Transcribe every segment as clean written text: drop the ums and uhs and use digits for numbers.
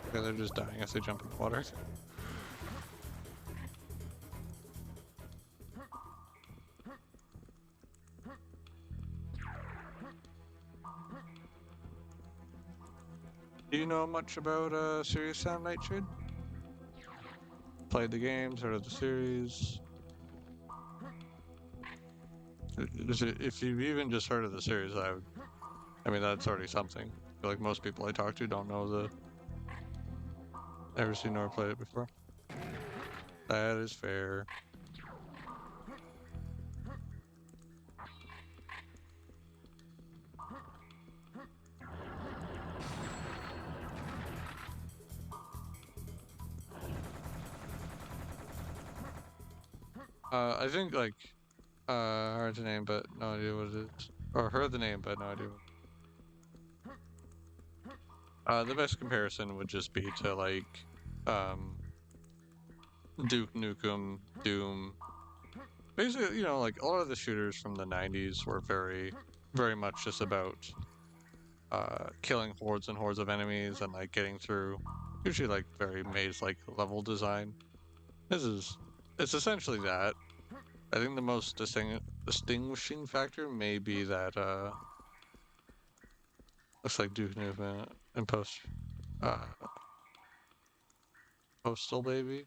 Okay, they're just dying as they jump in the water. Do you know much about Serious Sam Nightshade? Played the games, heard of the series? If you've even just heard of the series, I mean, that's already something. I feel like most people I talk to don't know ever seen or played it before. That is fair. I think like hard to name, but no idea what it is. Or heard the name, but no idea. The best comparison would just be to like um, Duke Nukem, Doom. Basically, you know, like a lot of the shooters from the '90s were very much just about killing hordes and hordes of enemies and like getting through usually like very maze-like level design. It's essentially that. I think the most distinguishing factor may be that looks like Duke Nukem and uh Postal Baby.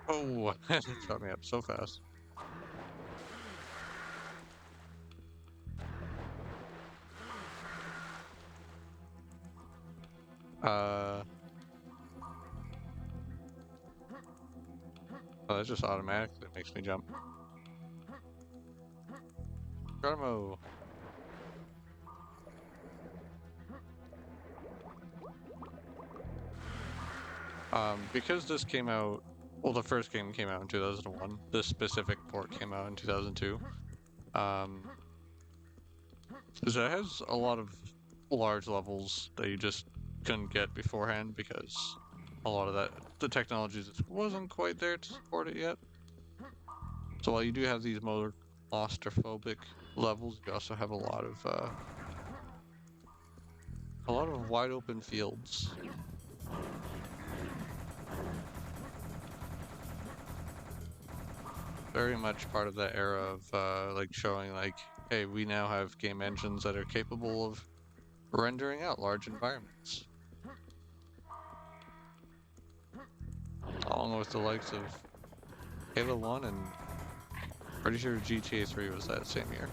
Oh, that shot me up so fast. Uh, oh, that just automatically makes me jump. Geronimo. Because this came out, well, the first game came out in 2001. This specific port came out in 2002. Um, so it has a lot of large levels that you just couldn't get beforehand because a lot of the technology just wasn't quite there to support it yet. So while you do have these more claustrophobic levels, you also have a lot of wide open fields. Very much part of that era of like showing like, hey, we now have game engines that are capable of rendering out large environments. Along with the likes of Halo 1 and pretty sure GTA 3 was that same year.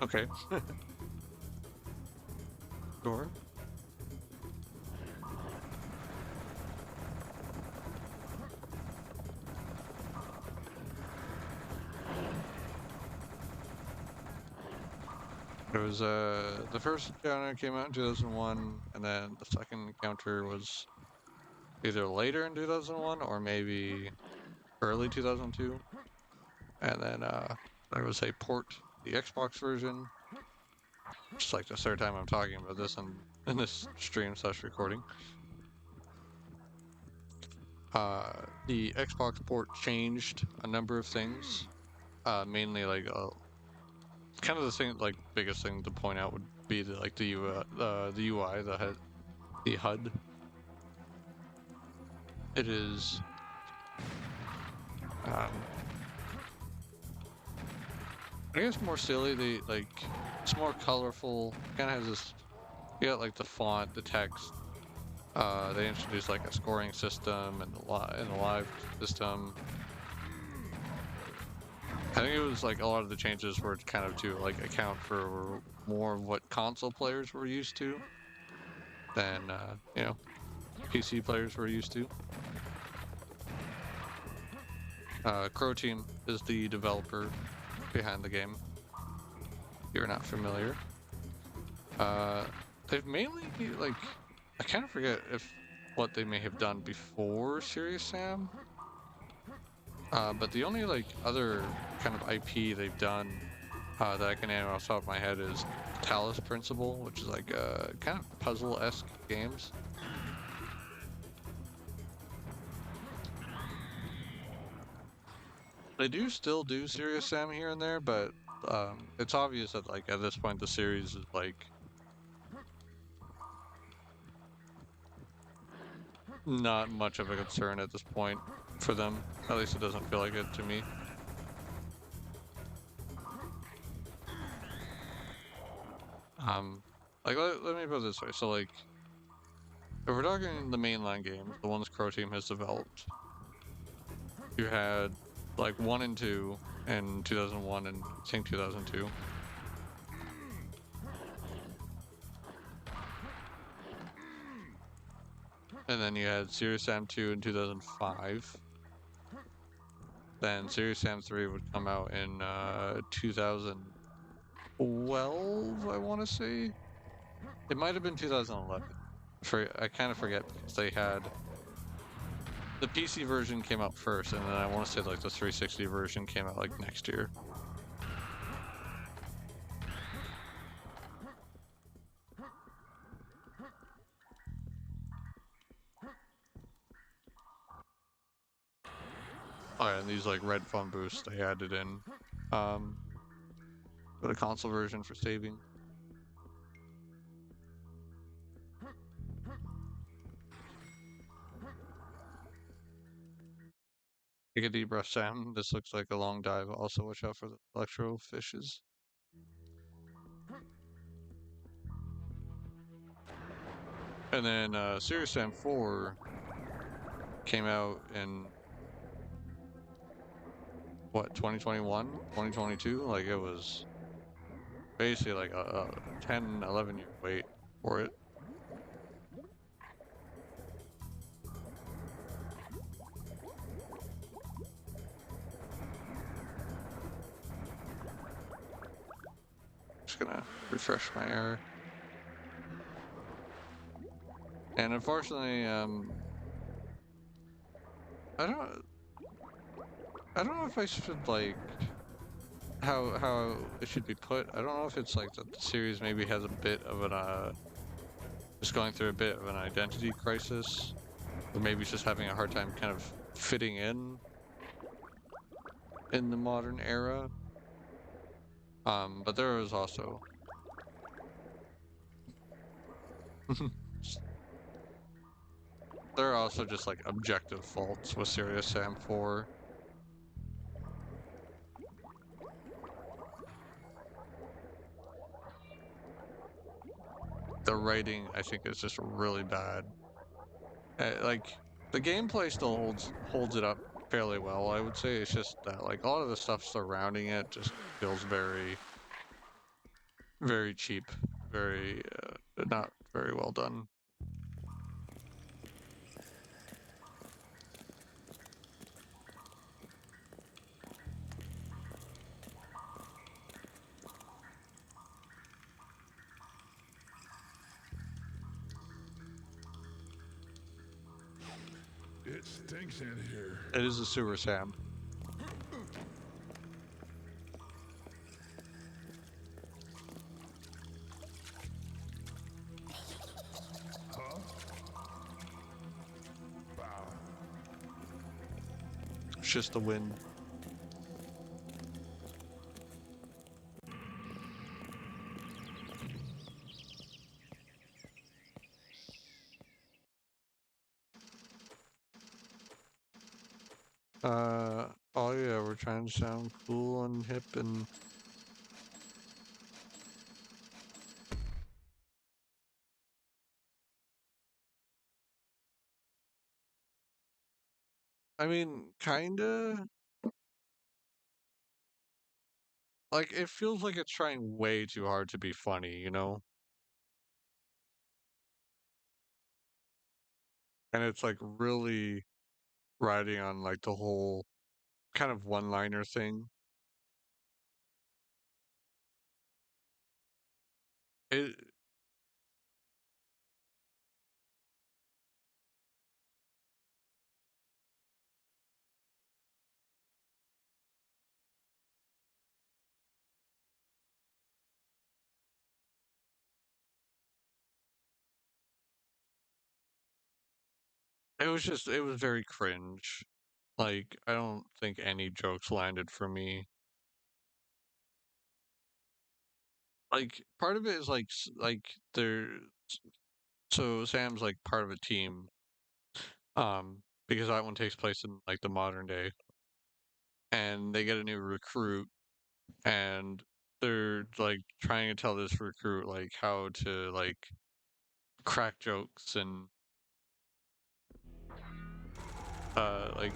Okay. Sure. It was the first encounter came out in 2001, and then the second encounter was either later in 2001 or maybe early 2002. And then there was a port, the Xbox version. Just like the third time I'm talking about this in this stream/recording. The Xbox port changed a number of things. Mainly like kind of the thing, like biggest thing to point out would be the UI, the HUD. It is I guess more silly. It's more colorful. Kind of has this. You got like the font, the text. They introduced like a scoring system and the live system. I think it was like a lot of the changes were kind of to like account for more of what console players were used to than you know, PC players were used to. Crow Team is the developer behind the game. If you're not familiar. They've mainly like I kind of forget if what they may have done before Serious Sam. But the only like other kind of IP they've done that I can name off the top of my head is Talos Principle, which is like kind of puzzle-esque games. They do still do Serious Sam here and there, but it's obvious that like at this point the series is like not much of a concern at this point for them. At least it doesn't feel like it to me. Like let me put it this way. So like, if we're talking the mainline games, the ones Crow Team has developed, you had like 1 and 2 in 2001 and I think 2002. And then you had Serious Sam 2 in 2005. Then Serious Sam 3 would come out in 2012, I want to say. It might have been 2011. I kind of forget because they had the PC version came out first, and then I want to say like the 360 version came out like next year. Oh yeah, and these like red phone boosts they added in for the console version for saving. Take a deep breath, Sam. This looks like a long dive. Also, watch out for the electro fishes. And then Serious Sam 4 came out in what 2021, 2022. Like it was basically like a 10, 11 year wait for it. Just gonna refresh my error. And unfortunately, I don't, I don't know if I should like how it should be put. I don't know if it's like that the series maybe has a bit of an just going through a bit of an identity crisis, or maybe it's just having a hard time kind of fitting in the modern era. But there is also there are also just like objective faults with Serious Sam 4. The writing, I think, is just really bad. Like the gameplay still holds it up fairly well. I would say it's just that like a lot of the stuff surrounding it just feels very, very cheap, very not very well done. It stinks in here. It is a sewer Sam. Huh? Wow. It's just the wind. Oh yeah, we're trying to sound cool and hip and I mean, kinda. Like, it feels like it's trying way too hard to be funny, you know? And it's like really riding on like the whole kind of one-liner thing. It it was very cringe. Like, I don't think any jokes landed for me. Like, part of it is like they're so Sam's like part of a team, because that one takes place in like the modern day, and they get a new recruit, and they're like trying to tell this recruit like how to like crack jokes and like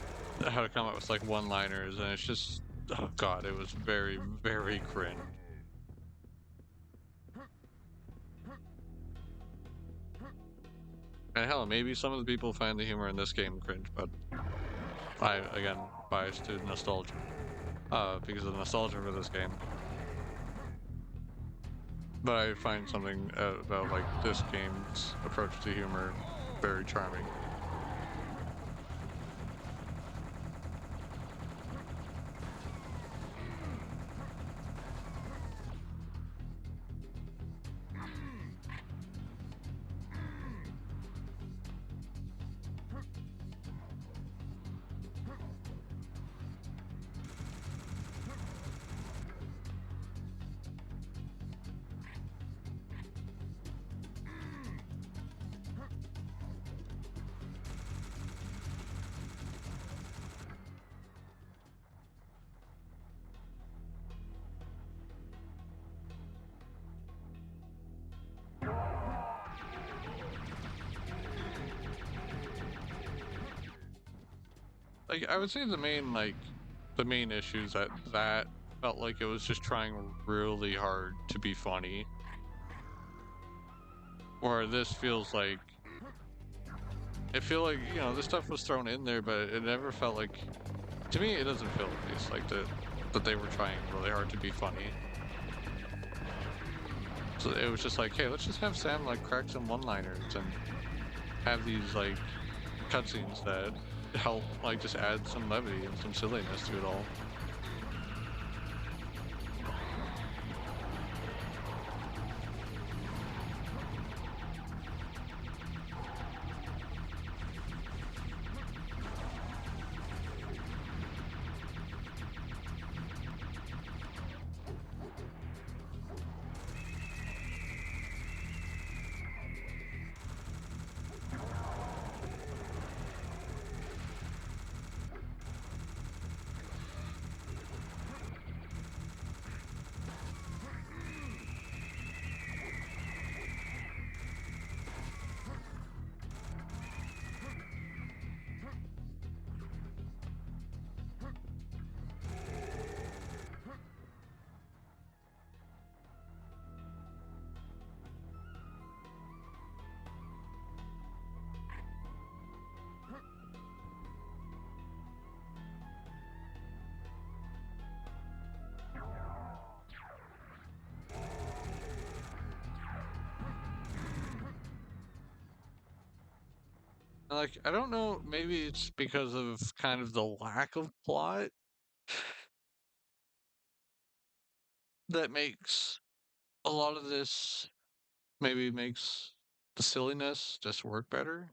how to come up with like one-liners, and it's just, oh god, it was very, very cringe. And hell, maybe some of the people find the humor in this game cringe, but I, again, biased to nostalgia, because of the nostalgia for this game. But I find something about like this game's approach to humor very charming. Like, I would say the main issues that felt like it was just trying really hard to be funny, where this feels like it feel like, you know, this stuff was thrown in there, but it never felt like, to me, it doesn't feel at least like that they were trying really hard to be funny. So it was just like, hey, let's just have Sam like crack some one-liners and have these like cutscenes that help like just add some levity and some silliness to it all. Like, I don't know, maybe it's because of kind of the lack of plot that makes a lot of this maybe makes the silliness just work better.